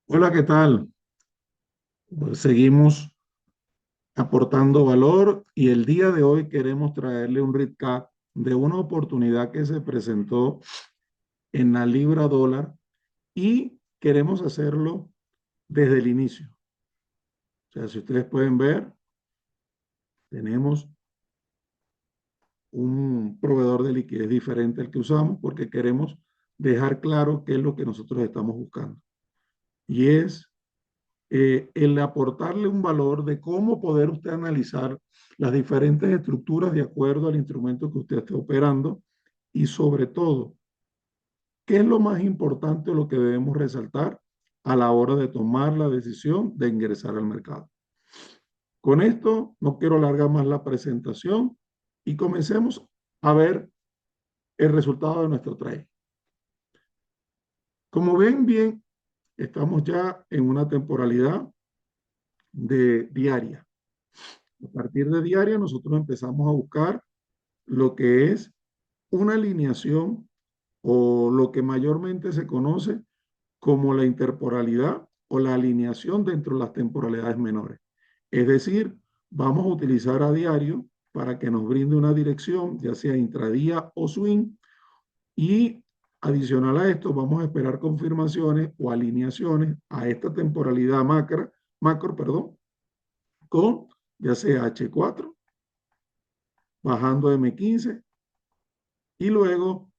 Hola, ¿qué tal? Pues seguimos aportando valor y el día de hoy queremos traerle un recap de una oportunidad que se presentó en la libra dólar y queremos hacerlo desde el inicio. O sea, si ustedes pueden ver, tenemos un proveedor de liquidez diferente al que usamos porque queremos dejar claro qué es lo que nosotros estamos buscando. Y es el aportarle un valor de cómo poder usted analizar las diferentes estructuras de acuerdo al instrumento que usted esté operando y sobre todo, qué es lo más importante o lo que debemos resaltar a la hora de tomar la decisión de ingresar al mercado. Con esto no quiero alargar más la presentación y comencemos a ver el resultado de nuestro trade. Como ven bien, estamos ya en una temporalidad de diaria. A partir de diaria nosotros empezamos a buscar lo que es una alineación o lo que mayormente se conoce como la interporalidad o la alineación dentro de las temporalidades menores. Es decir, vamos a utilizar a diario para que nos brinde una dirección, ya sea intradía o swing, y adicional a esto vamos a esperar confirmaciones o alineaciones a esta temporalidad macro, perdón, con ya sea H4 bajando M15 y luego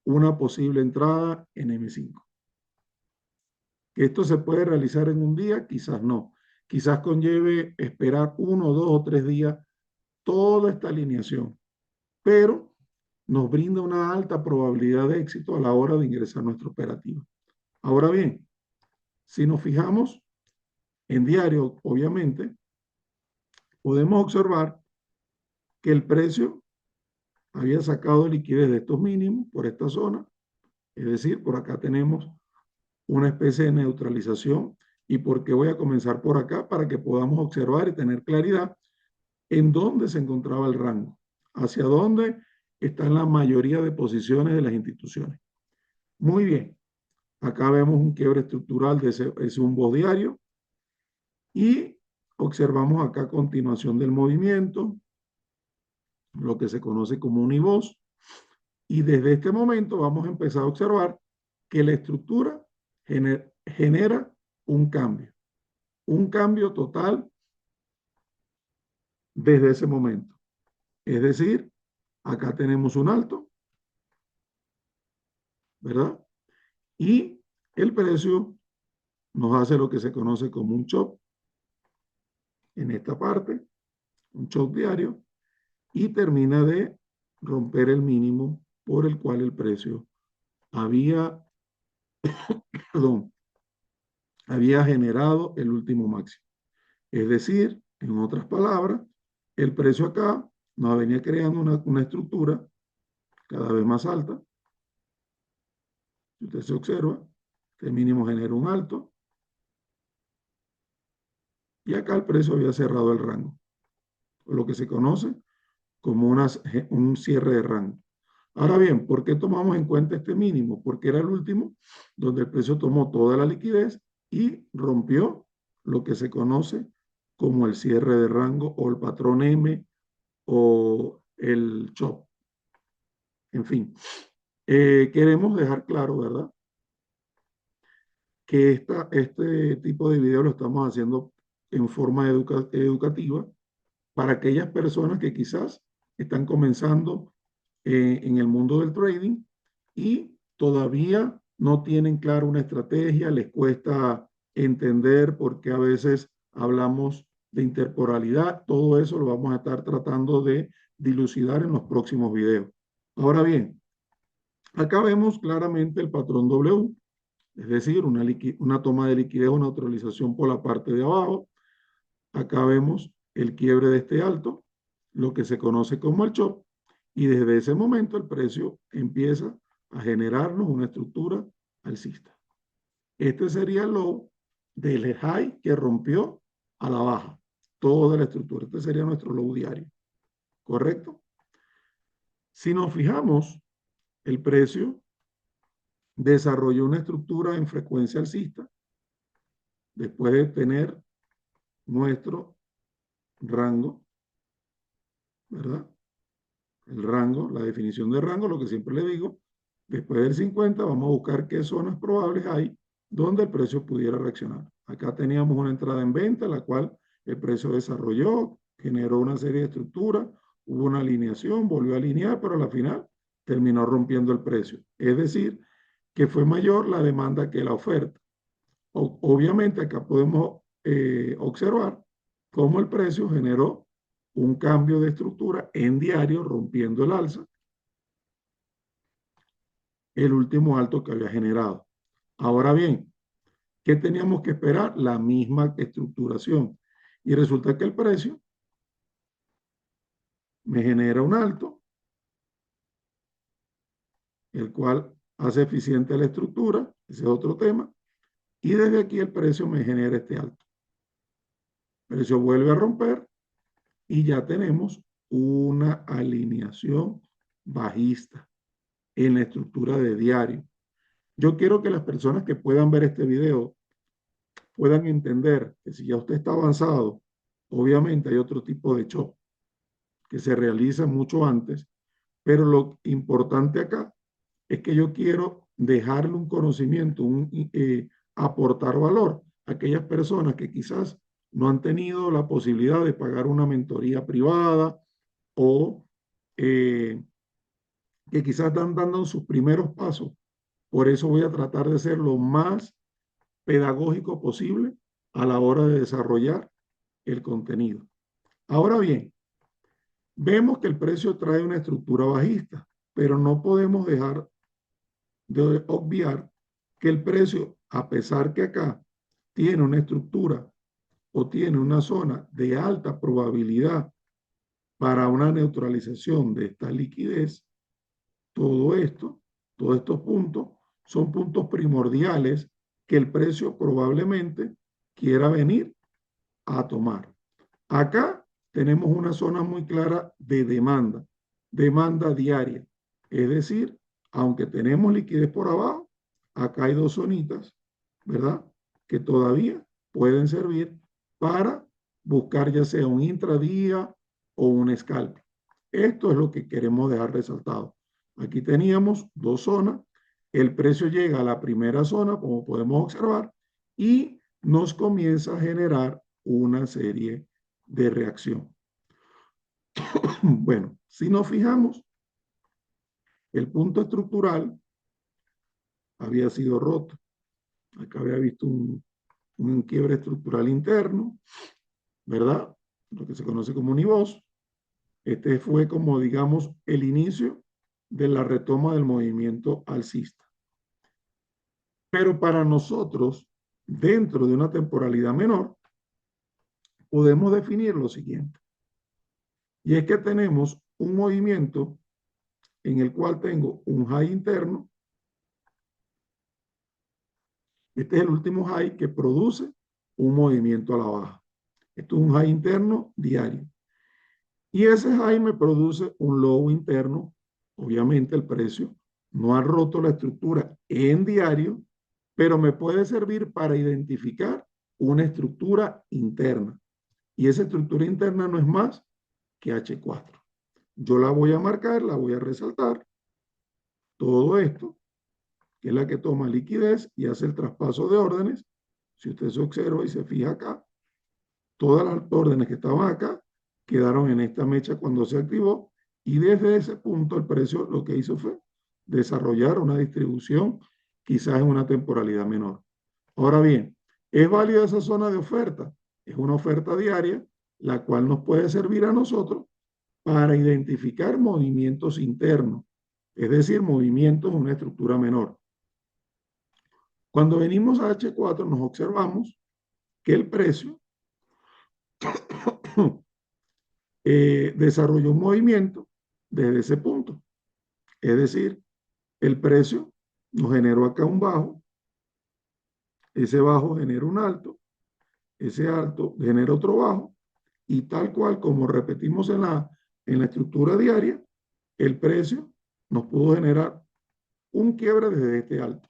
una posible entrada en M5. ¿Que esto se puede realizar en un día? Quizás no. Quizás conlleve esperar 1, 2 o 3 días toda esta alineación, pero nos brinda una alta probabilidad de éxito a la hora de ingresar a nuestra operativa. Ahora bien, si nos fijamos en diario, obviamente, podemos observar que el precio había sacado liquidez de estos mínimos por esta zona, es decir, por acá tenemos una especie de neutralización. ¿Y por qué voy a comenzar por acá? Para que podamos observar y tener claridad en dónde se encontraba el rango, hacia dónde están la mayoría de posiciones de las instituciones. Muy bien, acá vemos un quiebre estructural de ese umbo diario y observamos acá continuación del movimiento, lo que se conoce como un IVOS, y desde este momento vamos a empezar a observar que la estructura genera un cambio total desde ese momento. Es decir, acá tenemos un alto, ¿verdad? Y el precio nos hace lo que se conoce como un chop en esta parte, un chop diario, y termina de romper el mínimo por el cual el precio había, perdón, había generado el último máximo. Es decir, en otras palabras, el precio acá nos venía creando una estructura cada vez más alta. Si usted se observa, que el mínimo genera un alto y acá el precio había cerrado el rango, lo que se conoce como un cierre de rango. Ahora bien, ¿por qué tomamos en cuenta este mínimo? Porque era el último donde el precio tomó toda la liquidez y rompió lo que se conoce como el cierre de rango o el patrón M o el chop. En fin, queremos dejar claro, ¿verdad? Que este tipo de video lo estamos haciendo en forma educativa para aquellas personas que quizás están comenzando en el mundo del trading y todavía no tienen clara una estrategia, les cuesta entender por qué a veces hablamos de interporalidad. Todo eso lo vamos a estar tratando de dilucidar en los próximos videos. Ahora bien, acá vemos claramente el patrón W, es decir, una toma de liquidez o neutralización por la parte de abajo. Acá vemos el quiebre de este alto, lo que se conoce como el chop, y desde ese momento el precio empieza a generarnos una estructura alcista. Este sería el low del high que rompió a la baja, toda la estructura. Este sería nuestro low diario, ¿correcto? Si nos fijamos, el precio desarrolló una estructura en frecuencia alcista después de tener nuestro rango, ¿verdad? El rango, la definición de rango, lo que siempre le digo, después del 50 vamos a buscar qué zonas probables hay donde el precio pudiera reaccionar. Acá teníamos una entrada en venta, la cual el precio desarrolló, generó una serie de estructuras, hubo una alineación, volvió a alinear, pero a la final terminó rompiendo el precio. Es decir, que fue mayor la demanda que la oferta. Obviamente acá podemos observar cómo el precio generó un cambio de estructura en diario, rompiendo el alza, el último alto que había generado. Ahora bien, ¿qué teníamos que esperar? La misma estructuración. Y resulta que el precio me genera un alto, el cual hace eficiente la estructura, ese es otro tema, y desde aquí el precio me genera este alto. El precio vuelve a romper y ya tenemos una alineación bajista en la estructura de diario. Yo quiero que las personas que puedan ver este video puedan entender que si ya usted está avanzado, obviamente hay otro tipo de shock que se realiza mucho antes, pero lo importante acá es que yo quiero dejarle un conocimiento, aportar valor a aquellas personas que quizás no han tenido la posibilidad de pagar una mentoría privada o eh, que quizás están dando sus primeros pasos. Por eso voy a tratar de ser lo más pedagógico posible a la hora de desarrollar el contenido. Ahora bien, vemos que el precio trae una estructura bajista, pero no podemos dejar de obviar que el precio, a pesar que acá tiene una estructura o tiene una zona de alta probabilidad para una neutralización de esta liquidez, todo esto, todos estos puntos, son puntos primordiales que el precio probablemente quiera venir a tomar. Acá tenemos una zona muy clara de demanda, demanda diaria. Es decir, aunque tenemos liquidez por abajo, acá hay dos zonitas, ¿verdad? Que todavía pueden servir para buscar ya sea un intradía o un scalp. Esto es lo que queremos dejar resaltado. Aquí teníamos dos zonas. El precio llega a la primera zona, como podemos observar, y nos comienza a generar una serie de reacción. Bueno, si nos fijamos, el punto estructural había sido roto. Acá había visto un quiebre estructural interno, ¿verdad? Lo que se conoce como un IVOS. Este fue como, digamos, el inicio de la retoma del movimiento alcista. Pero para nosotros, dentro de una temporalidad menor, podemos definir lo siguiente. Y es que tenemos un movimiento en el cual tengo un high interno. Este es el último high que produce un movimiento a la baja. Esto es un high interno diario. Y ese high me produce un low interno. Obviamente el precio no ha roto la estructura en diario, pero me puede servir para identificar una estructura interna. Y esa estructura interna no es más que H4. Yo la voy a marcar, la voy a resaltar. Todo esto, que es la que toma liquidez y hace el traspaso de órdenes. Si usted se observa y se fija acá, todas las órdenes que estaban acá quedaron en esta mecha cuando se activó y desde ese punto el precio lo que hizo fue desarrollar una distribución quizás en una temporalidad menor. Ahora bien, ¿es válida esa zona de oferta? Es una oferta diaria, la cual nos puede servir a nosotros para identificar movimientos internos, es decir, movimientos en una estructura menor. Cuando venimos a H4 nos observamos que el precio desarrolló un movimiento desde ese punto. Es decir, el precio nos generó acá un bajo, ese bajo genera un alto, ese alto genera otro bajo, y tal cual como repetimos en la estructura diaria, el precio nos pudo generar un quiebre desde este alto.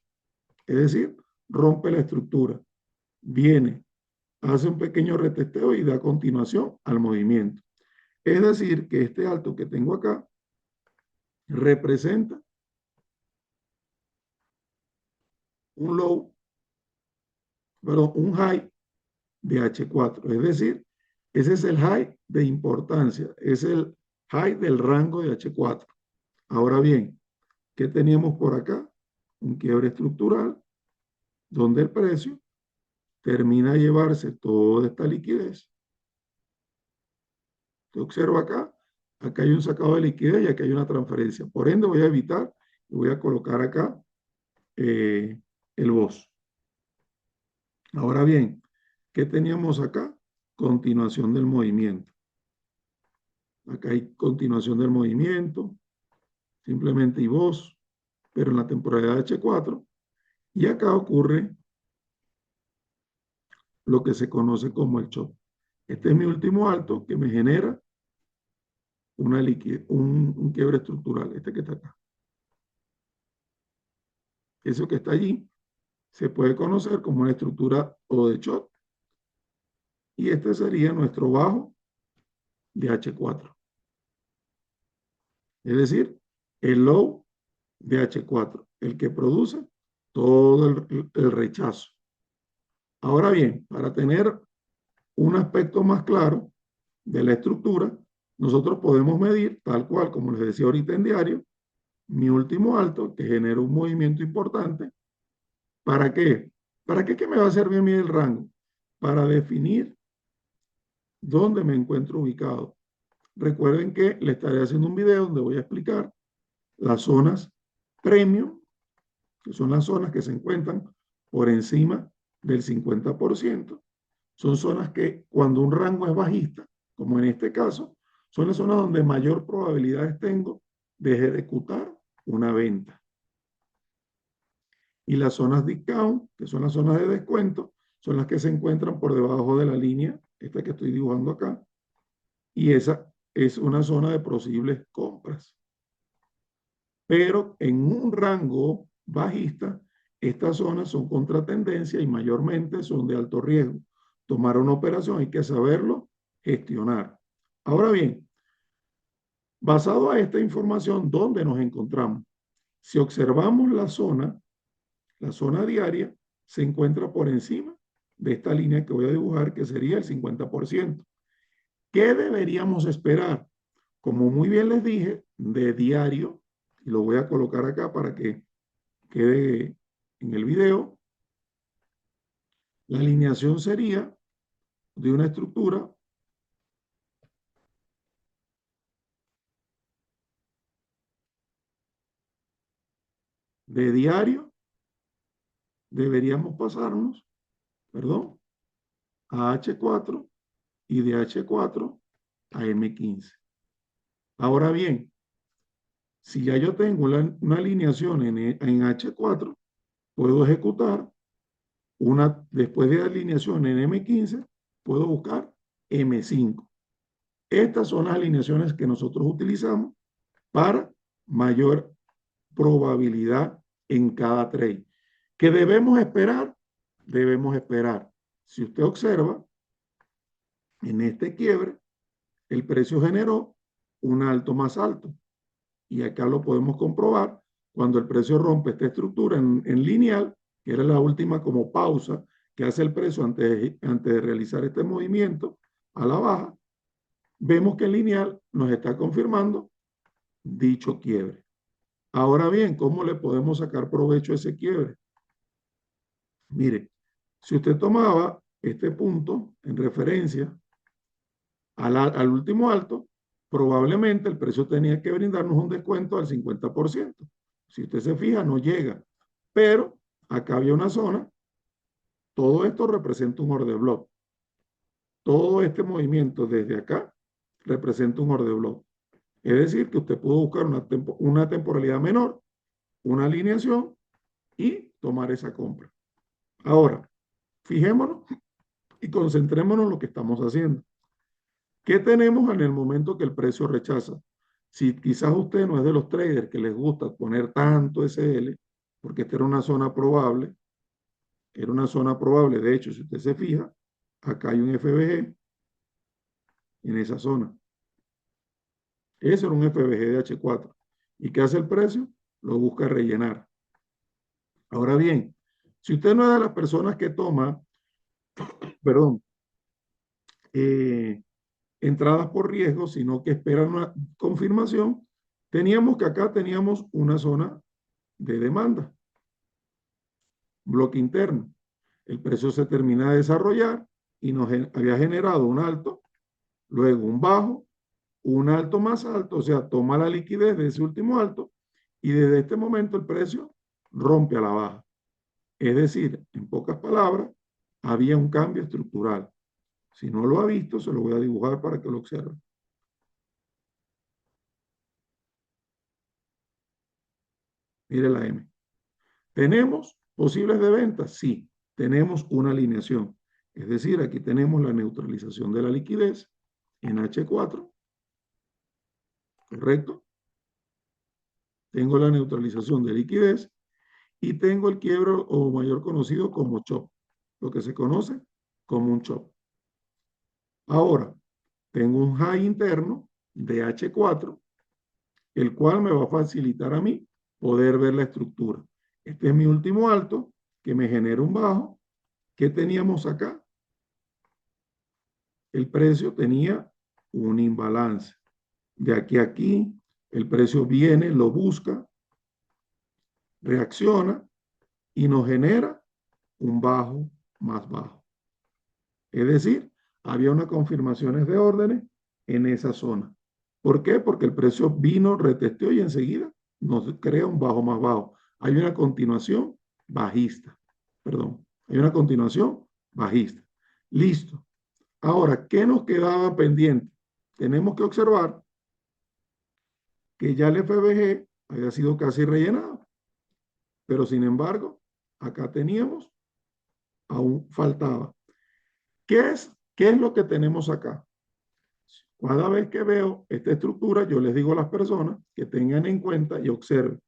Es decir, rompe la estructura. viene, hace un pequeño retesteo y da continuación al movimiento. Es decir, que este alto que tengo acá representa un low, perdón, un high de H4. Es decir, ese es el high de importancia, es el high del rango de H4. Ahora bien, ¿qué teníamos por acá? Un quiebre estructural donde el precio termina de llevarse toda esta liquidez. Usted observa acá, acá hay un sacado de liquidez y acá hay una transferencia. Por ende, voy a evitar y voy a colocar acá eh, el BOS. Ahora bien, ¿qué teníamos acá? Continuación del movimiento. Acá hay continuación del movimiento, simplemente y BOS, pero en la temporalidad H4. Y acá ocurre lo que se conoce como el chop. Este es mi último alto que me genera una liquidez, un quiebre estructural, este que está acá. Eso que está allí se puede conocer como una estructura o de shot. Y este sería nuestro bajo de H4. Es decir, el low de H4, el que produce todo el rechazo. Ahora bien, para tener un aspecto más claro de la estructura, nosotros podemos medir, tal cual como les decía ahorita en diario, mi último alto, que genera un movimiento importante. ¿Para qué? ¿Para qué me va a servir a mí el rango? Para definir dónde me encuentro ubicado. Recuerden que le estaré haciendo un video donde voy a explicar las zonas premium, que son las zonas que se encuentran por encima del 50%. Son zonas que cuando un rango es bajista, como en este caso, son las zonas donde mayor probabilidades tengo de ejecutar una venta. Y las zonas discount, que son las zonas de descuento, son las que se encuentran por debajo de la línea, esta que estoy dibujando acá, y esa es una zona de posibles compras. Pero en un rango bajista, estas zonas son contratendencia y mayormente son de alto riesgo. Tomar una operación hay que saberlo gestionar. Ahora bien, basado a esta información, ¿dónde nos encontramos? Si observamos la zona diaria se encuentra por encima de esta línea que voy a dibujar, que sería el 50%. ¿Qué deberíamos esperar? Como muy bien les dije, de diario, y lo voy a colocar acá para que quede en el video, la alineación sería de una estructura de diario, deberíamos pasarnos, perdón, a H4 y de H4 a M15. Ahora bien, si ya yo tengo una alineación en H4, puedo ejecutar después de alineación en M15, puedo buscar M5. Estas son las alineaciones que nosotros utilizamos para mayor probabilidad en cada trade. ¿Qué debemos esperar? Debemos esperar. Si usted observa, en este quiebre, el precio generó un alto más alto. Y acá lo podemos comprobar cuando el precio rompe esta estructura en lineal, que era la última como pausa que hace el precio antes de realizar este movimiento a la baja, vemos que el lineal nos está confirmando dicho quiebre. Ahora bien, ¿cómo le podemos sacar provecho a ese quiebre? Mire, si usted tomaba este punto en referencia al último alto, probablemente el precio tenía que brindarnos un descuento al 50%. Si usted se fija, no llega. Pero acá había una zona, todo esto representa un order block. Todo este movimiento desde acá representa un order block. Es decir, que usted pudo buscar una temporalidad menor, una alineación y tomar esa compra. Ahora, fijémonos y concentrémonos en lo que estamos haciendo. ¿Qué tenemos en el momento que el precio rechaza? Si quizás usted no es de los traders que les gusta poner tanto SL, porque esta era una zona probable, Era una zona probable. De hecho, si usted se fija, acá hay un FBG en esa zona. Ese era un FBG de H4. ¿Y qué hace el precio? Lo busca rellenar. Ahora bien, si usted no es de las personas que toma, perdón, eh, entradas por riesgo, sino que esperan una confirmación, teníamos que acá teníamos una zona de demanda, bloque interno. El precio se termina de desarrollar y nos había generado un alto, luego un bajo, un alto más alto, o sea, toma la liquidez de ese último alto y desde este momento el precio rompe a la baja. Es decir, en pocas palabras, había un cambio estructural. Si no lo ha visto, se lo voy a dibujar para que lo observe. Mire la M. ¿Tenemos posibles de ventas? Sí, tenemos una alineación. Es decir, aquí tenemos la neutralización de la liquidez en H4, ¿correcto? Tengo la neutralización de liquidez y tengo el quiebro o mayor conocido como chop, lo que se conoce como un chop. Ahora, tengo un high interno de H4, el cual me va a facilitar a mí poder ver la estructura. Este es mi último alto, que me genera un bajo. ¿Qué teníamos acá? El precio tenía un imbalance. De aquí a aquí, el precio viene, lo busca, reacciona y nos genera un bajo más bajo. Es decir, había unas confirmaciones de órdenes en esa zona. ¿Por qué? Porque el precio vino, retesteó y enseguida nos crea un bajo más bajo. Hay una continuación bajista. Perdón, hay una continuación bajista. Listo. Ahora, ¿qué nos quedaba pendiente? Tenemos que observar que ya el FBG había sido casi rellenado, pero sin embargo, acá teníamos, aún faltaba. ¿Qué es lo que tenemos acá? Cada vez que veo esta estructura, yo les digo a las personas que tengan en cuenta y observen.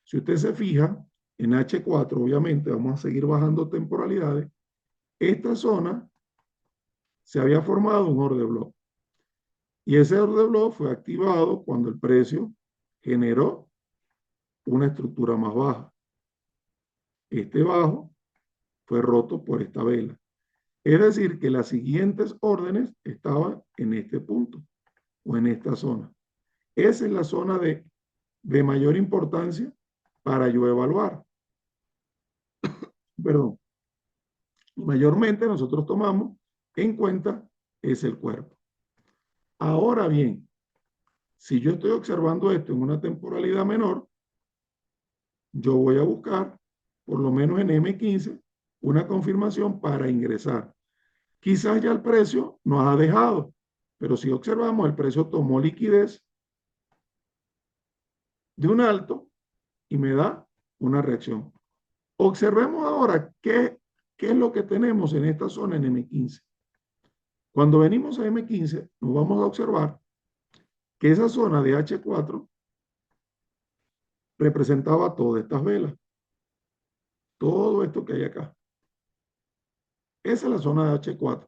Si usted se fija, en H4, obviamente, vamos a seguir bajando temporalidades. Esta zona se había formado un order block. Y ese order block fue activado cuando el precio generó una estructura más baja. Este bajo fue roto por esta vela. Es decir, que las siguientes órdenes estaban en este punto o en esta zona. Esa es la zona de mayor importancia para yo evaluar. Perdón. Mayormente nosotros tomamos en cuenta es el cuerpo. Ahora bien, si yo estoy observando esto en una temporalidad menor, yo voy a buscar, por lo menos en M15, una confirmación para ingresar. Quizás ya el precio nos ha dejado, pero si observamos, el precio tomó liquidez de un alto y me da una reacción. Observemos ahora qué es lo que tenemos en esta zona en M15. Cuando venimos a M15, nos vamos a observar que esa zona de H4 representaba todas estas velas, todo esto que hay acá. Esa es la zona de H4.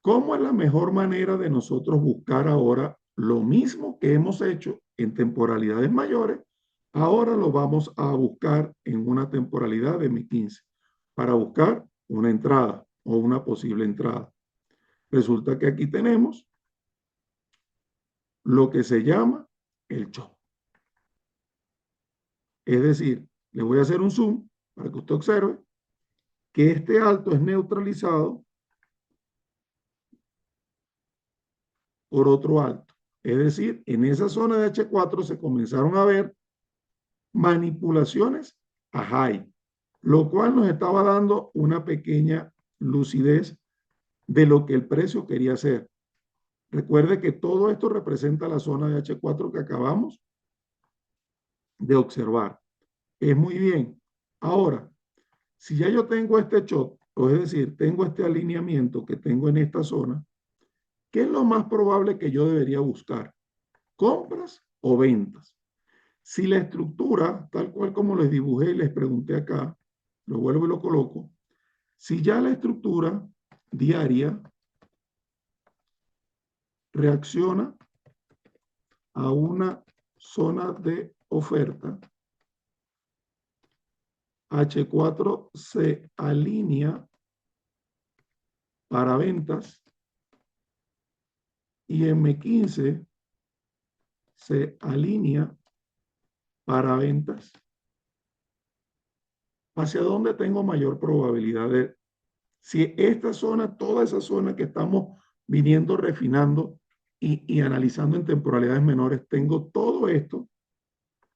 ¿Cómo es la mejor manera de nosotros buscar ahora lo mismo que hemos hecho en temporalidades mayores? Ahora lo vamos a buscar en una temporalidad de M15 para buscar una entrada o una posible entrada. Resulta que aquí tenemos lo que se llama el chop. Es decir, le voy a hacer un zoom para que usted observe que este alto es neutralizado por otro alto. Es decir, en esa zona de H4 se comenzaron a ver manipulaciones a high, lo cual nos estaba dando una pequeña lucidez de lo que el precio quería hacer. Recuerde que todo esto representa la zona de H4 que acabamos de observar. Es muy bien. Ahora, si ya yo tengo este shot, o es decir, tengo este alineamiento que tengo en esta zona, ¿qué es lo más probable que yo debería buscar? ¿Compras o ventas? Si la estructura, tal cual como les dibujé y les pregunté acá, lo vuelvo y lo coloco. Si ya la estructura diaria reacciona a una zona de oferta, H4 se alinea para ventas y M15 se alinea para ventas. ¿Hacia dónde tengo mayor probabilidad de, si esta zona, toda esa zona que estamos viniendo refinando y analizando en temporalidades menores, tengo todo esto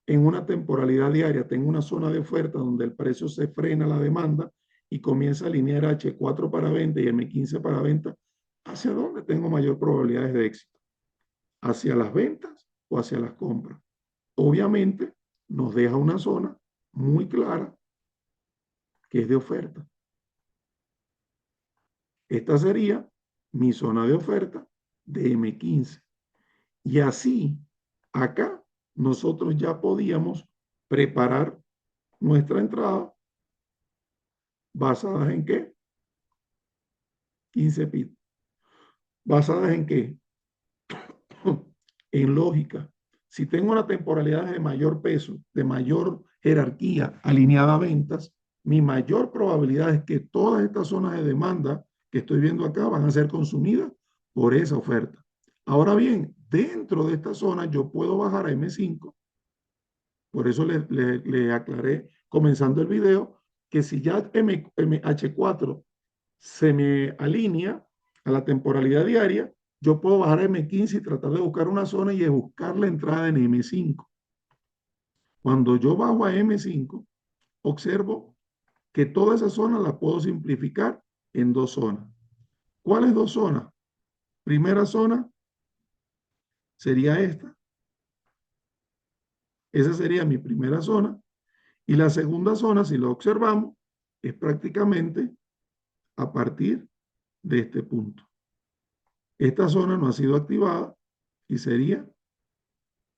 en una temporalidad diaria, tengo una zona de oferta donde el precio se frena la demanda y comienza a alinear H4 para venta y M15 para venta? ¿Hacia dónde tengo mayor probabilidades de éxito? ¿Hacia las ventas o hacia las compras? Obviamente nos deja una zona muy clara que es de oferta. Esta sería mi zona de oferta de M15. Y así, acá, nosotros ya podíamos preparar nuestra entrada basadas en qué? 15 pips. ¿Basadas en qué? En lógica. Si tengo una temporalidad de mayor peso, de mayor jerarquía alineada a ventas, mi mayor probabilidad es que todas estas zonas de demanda que estoy viendo acá van a ser consumidas por esa oferta. Ahora bien, dentro de esta zona yo puedo bajar a M5. Por eso le aclaré comenzando el video que si ya H4 se me alinea a la temporalidad diaria, yo puedo bajar a M15 y tratar de buscar una zona y buscar la entrada en M5. Cuando yo bajo a M5, observo que toda esa zona la puedo simplificar en dos zonas. ¿Cuáles dos zonas? Primera zona sería esta. Esa sería mi primera zona. Y la segunda zona, si lo observamos, es prácticamente a partir de este punto. Esta zona no ha sido activada y sería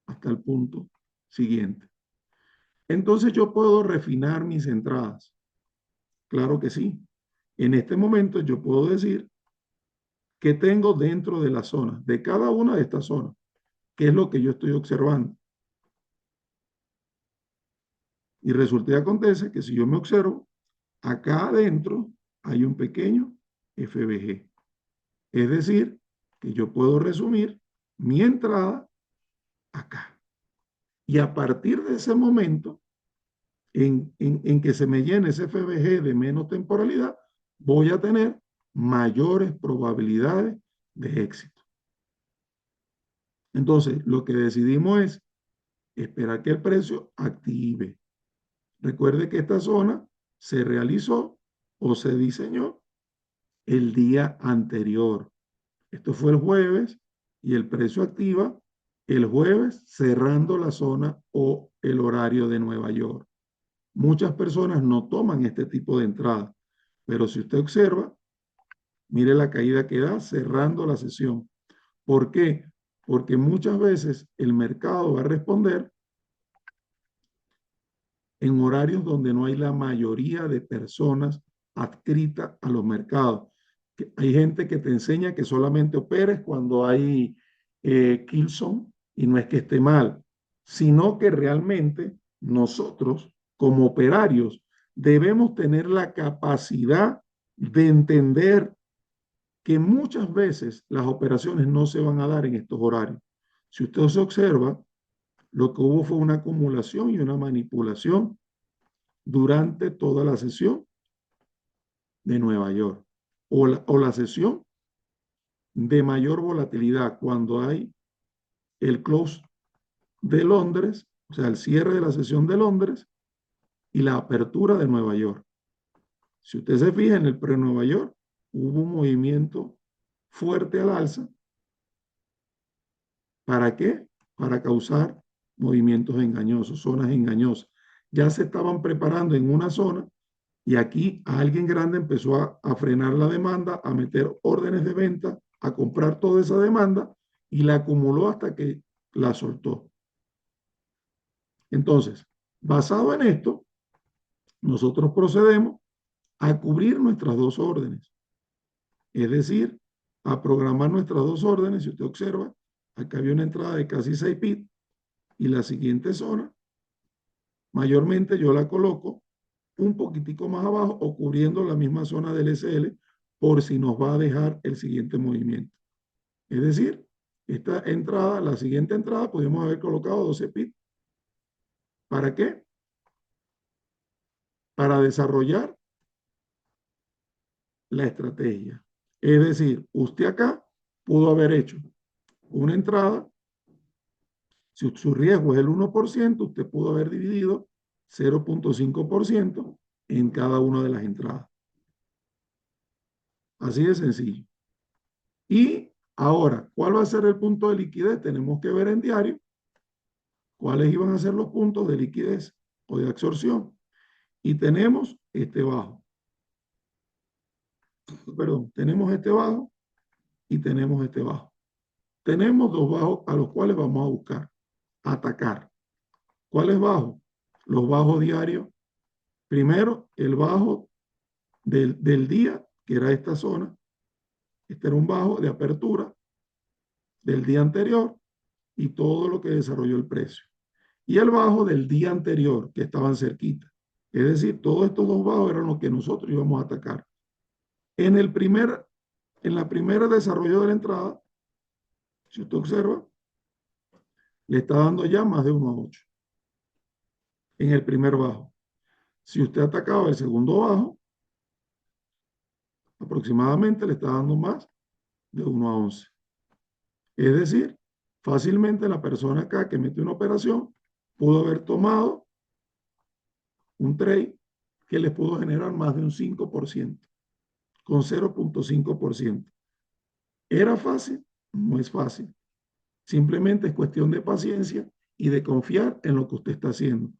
hasta el punto siguiente. Entonces yo puedo refinar mis entradas. Claro que sí. En este momento yo puedo decir qué tengo dentro de la zona, de cada una de estas zonas, qué es lo que yo estoy observando. Y resulta y acontece que si yo me observo, acá adentro hay un pequeño FBG. Es decir, que yo puedo resumir mi entrada acá. Y a partir de ese momento, en que se me llene ese FBG de menos temporalidad, voy a tener mayores probabilidades de éxito. Entonces, lo que decidimos es esperar que el precio active. Recuerde que esta zona se realizó o se diseñó el día anterior. Esto fue el jueves y el precio activa el jueves cerrando la zona o el horario de Nueva York. Muchas personas no toman este tipo de entrada, pero si usted observa, mire la caída que da cerrando la sesión. ¿Por qué? Porque muchas veces el mercado va a responder en horarios donde no hay la mayoría de personas adscritas a los mercados. Hay gente que te enseña que solamente operes cuando hay kill zone y no es que esté mal, sino que realmente nosotros como operarios debemos tener la capacidad de entender que muchas veces las operaciones no se van a dar en estos horarios. Si usted se observa, lo que hubo fue una acumulación y una manipulación durante toda la sesión de Nueva York o la sesión de mayor volatilidad cuando hay el close de Londres, o sea, el cierre de la sesión de Londres y la apertura de Nueva York. Si usted se fija en el pre-Nueva York, hubo un movimiento fuerte al alza. ¿Para qué? Para causar movimientos engañosos, zonas engañosas. Ya se estaban preparando en una zona y aquí alguien grande empezó a frenar la demanda, a meter órdenes de venta, a comprar toda esa demanda y la acumuló hasta que la soltó. Entonces, basado en esto, nosotros procedemos a cubrir nuestras dos órdenes. Es decir, a programar nuestras dos órdenes. Si usted observa, acá había una entrada de casi 6 pips y la siguiente zona, mayormente yo la coloco un poquitico más abajo o cubriendo la misma zona del SL por si nos va a dejar el siguiente movimiento. Es decir, esta entrada, la siguiente entrada, podemos haber colocado 12 pips. ¿Para qué? Para desarrollar la estrategia. Es decir, usted acá pudo haber hecho una entrada. Si su riesgo es el 1%, usted pudo haber dividido 0,5% en cada una de las entradas. Así de sencillo. Y ahora, ¿cuál va a ser el punto de liquidez? Tenemos que ver en diario cuáles iban a ser los puntos de liquidez o de absorción. Y tenemos este bajo. Perdón, tenemos este bajo y tenemos este bajo. Tenemos dos bajos a los cuales vamos a buscar atacar. ¿Cuáles bajos? Los bajos diarios. Primero, el bajo del día, que era esta zona. Este era un bajo de apertura del día anterior y todo lo que desarrolló el precio. Y el bajo del día anterior, que estaban cerquita. Es decir, todos estos dos bajos eran los que nosotros íbamos a atacar. En la primera desarrollo de la entrada, si usted observa, le está dando ya más de 1 a 8 en el primer bajo. Si usted atacaba el segundo bajo, aproximadamente le está dando más de 1 a 11. Es decir, fácilmente la persona acá que mete una operación pudo haber tomado un trade que les pudo generar más de un 5%, con 0,5%. ¿Era fácil? No es fácil. Simplemente es cuestión de paciencia y de confiar en lo que usted está haciendo.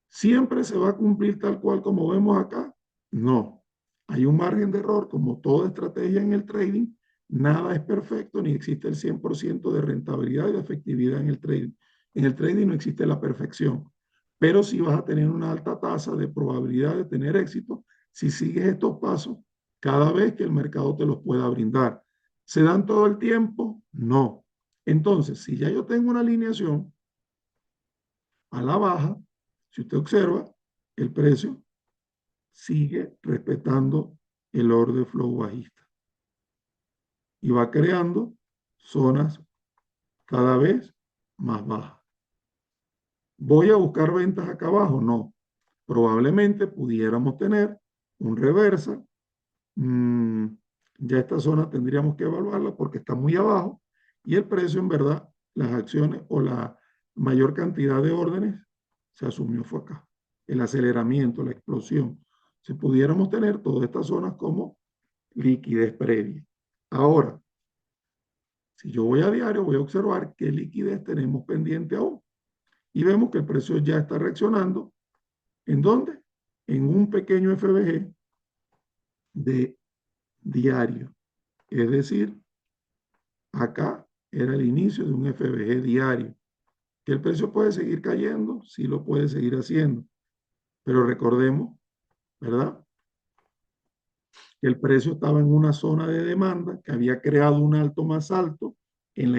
¿Siempre se va a cumplir tal cual como vemos acá? No. Hay un margen de error, como toda estrategia en el trading. Nada es perfecto, ni existe el 100% de rentabilidad y de efectividad en el trading. En el trading no existe la perfección, pero sí vas a tener una alta tasa de probabilidad de tener éxito si sigues estos pasos cada vez que el mercado te los pueda brindar. ¿Se dan todo el tiempo? No. Entonces, si ya yo tengo una alineación a la baja, si usted observa, el precio sigue respetando el order flow bajista y va creando zonas cada vez más bajas. ¿Voy a buscar ventas acá abajo? No. Probablemente pudiéramos tener un reversa. Ya esta zona tendríamos que evaluarla porque está muy abajo y el precio, en verdad, las acciones o la mayor cantidad de órdenes se asumió fue acá. El aceleramiento, la explosión. Si pudiéramos tener todas estas zonas como liquidez previa. Ahora, si yo voy a diario, voy a observar qué liquidez tenemos pendiente aún. Y vemos que el precio ya está reaccionando. ¿En dónde? En un pequeño FBG de diario. Es decir, acá era el inicio de un FBG diario. ¿Que el precio puede seguir cayendo? Sí lo puede seguir haciendo. Pero recordemos, ¿verdad? Que el precio estaba en una zona de demanda que había creado un alto más alto en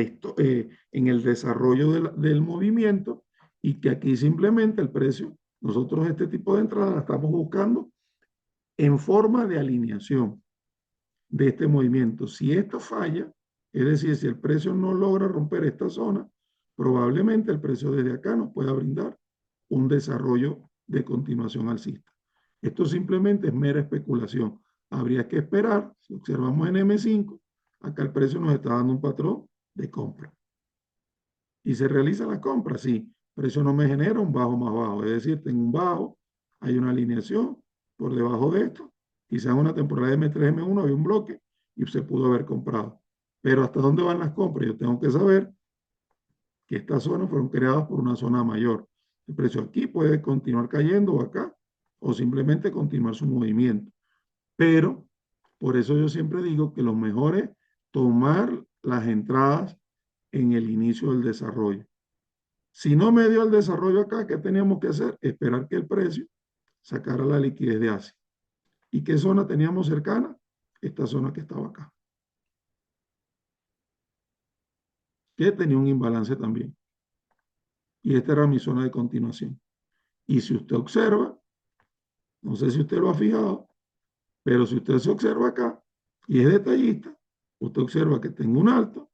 el desarrollo del movimiento y que aquí simplemente el precio, nosotros este tipo de entrada la estamos buscando en forma de alineación de este movimiento. Si esto falla, es decir, si el precio no logra romper esta zona, probablemente el precio desde acá nos pueda brindar un desarrollo de continuación alcista. Esto simplemente es mera especulación. Habría que esperar, si observamos en M5, acá el precio nos está dando un patrón de compra. ¿Y se realiza la compra? Sí, el precio no me genera un bajo más bajo, es decir, tengo un bajo, hay una alineación por debajo de esto, quizás en una temporada de M3, M1 había un bloque y se pudo haber comprado. Pero ¿hasta dónde van las compras? Yo tengo que saber que estas zonas fueron creadas por una zona mayor. El precio aquí puede continuar cayendo o acá, o simplemente continuar su movimiento. Pero por eso yo siempre digo que lo mejor es tomar las entradas en el inicio del desarrollo. Si no me dio el desarrollo acá, ¿qué teníamos que hacer? Esperar que el precio sacara la liquidez de Asia. ¿Y qué zona teníamos cercana? Esta zona que estaba acá, que tenía un imbalance también. Y esta era mi zona de continuación. Y si usted observa, no sé si usted lo ha fijado, pero si usted se observa acá y es detallista, usted observa que tengo un alto,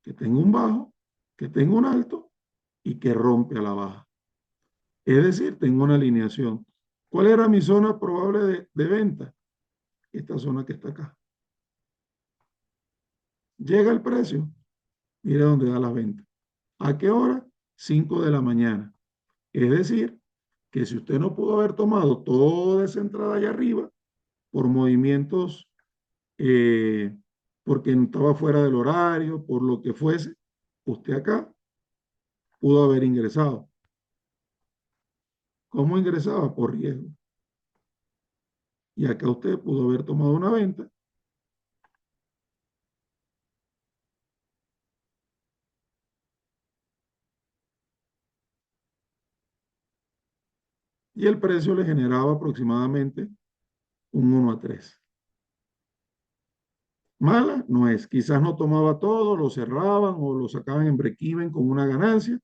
que tengo un bajo, que tengo un alto y que rompe a la baja. Es decir, tengo una alineación. ¿Cuál era mi zona probable de venta? Esta zona que está acá. Llega el precio, mira dónde da las ventas. ¿A qué hora? 5 de la mañana. Es decir, que si usted no pudo haber tomado toda esa entrada allá arriba por movimientos, eh, porque estaba fuera del horario, por lo que fuese, usted acá pudo haber ingresado. ¿Cómo ingresaba? Por riesgo. Y acá usted pudo haber tomado una venta y el precio le generaba aproximadamente un 1 a 3. Mala no es, quizás no tomaba todo, lo cerraban o lo sacaban en break-even con una ganancia,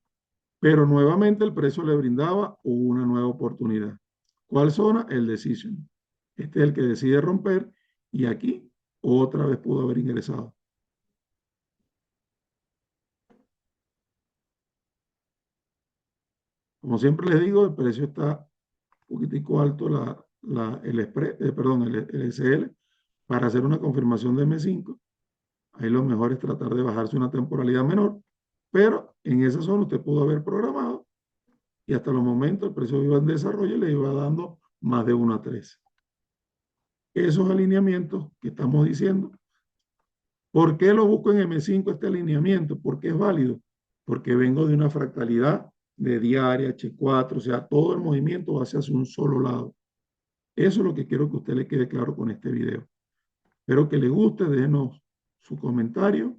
pero nuevamente el precio le brindaba una nueva oportunidad. ¿Cuál zona? El decision. Este es el que decide romper y aquí otra vez pudo haber ingresado. Como siempre les digo, el precio está un poquitico alto el, perdón, el SL para hacer una confirmación de M5. Ahí lo mejor es tratar de bajarse una temporalidad menor, pero en esa zona usted pudo haber programado y hasta los momentos el precio iba en desarrollo y le iba dando más de 1 a 3. Esos alineamientos que estamos diciendo, ¿por qué lo busco en M5 este alineamiento? ¿Por qué es válido? Porque vengo de una fractalidad de diaria, H4, o sea, todo el movimiento va hacia un solo lado. Eso es lo que quiero que a usted le quede claro con este video. Espero que le guste, déjenos su comentario